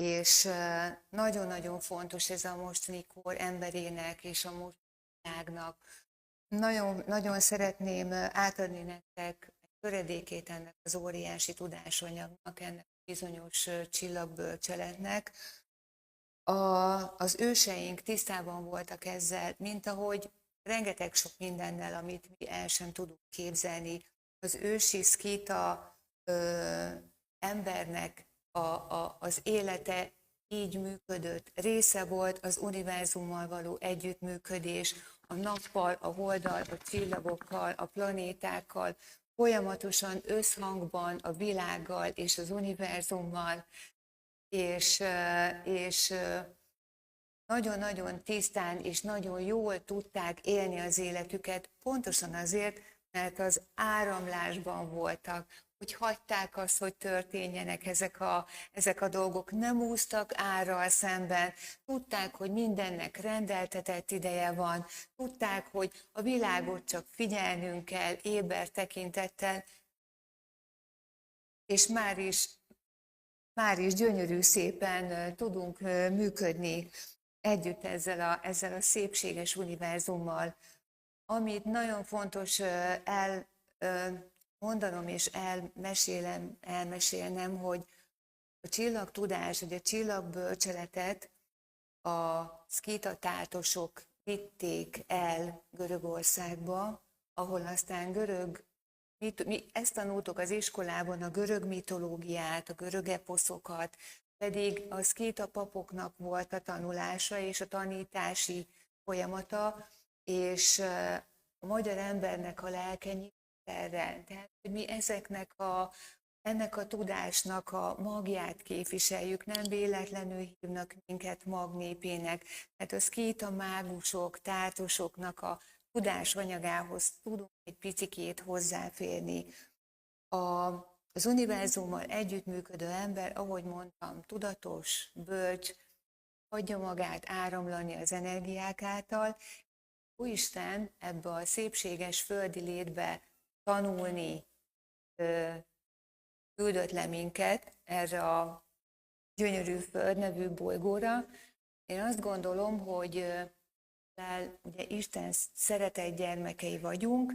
és nagyon-nagyon fontos ez a mostani kor emberének és a mostani világnak. Nagyon, nagyon szeretném átadni nektek egy töredékét ennek az óriási tudásanyagnak, ennek a bizonyos csillagbölcseletnek. Az őseink tisztában voltak ezzel, mint ahogy rengeteg sok mindennel, amit mi el sem tudunk képzelni. Az ősi szkíta embernek az élete így működött, része volt az univerzummal való együttműködés, a nappal, a holddal, a csillagokkal, a planétákkal, folyamatosan összhangban a világgal és az univerzummal, és nagyon-nagyon tisztán és nagyon jól tudták élni az életüket, pontosan azért, mert az áramlásban voltak, hogy hagyták azt, hogy történjenek ezek a dolgok, nem úsztak árral szemben, tudták, hogy mindennek rendeltetett ideje van, tudták, hogy a világot csak figyelnünk kell, éber tekintettel, és már is gyönyörű szépen tudunk működni együtt ezzel a szépséges univerzummal. Amit nagyon fontos elmondanom és elmesélnem, hogy a csillagtudás, vagy a csillagbölcseletet a szkíta táltosok vitték el Görögországba, ahol aztán mi ezt tanultuk az iskolában, a görög mitológiát, a görög eposzokat, pedig a szkíta papoknak volt a tanulása és a tanítási folyamata, és a magyar embernek a lelke nyitott erre. Tehát, hogy mi ennek a tudásnak a magját képviseljük, nem véletlenül hívnak minket magnépének, mert a szkíta mágusok, táltosoknak a tudásanyagához tudunk egy picikét hozzáférni. Az univerzummal együttműködő ember, ahogy mondtam, tudatos, bölcs, hagyja magát áramlani az energiák által. Úristen ebbe a szépséges földi létbe tanulni küldött le minket erre a gyönyörű Föld nevű bolygóra. Én azt gondolom, hogy ugye Isten szeretett gyermekei vagyunk,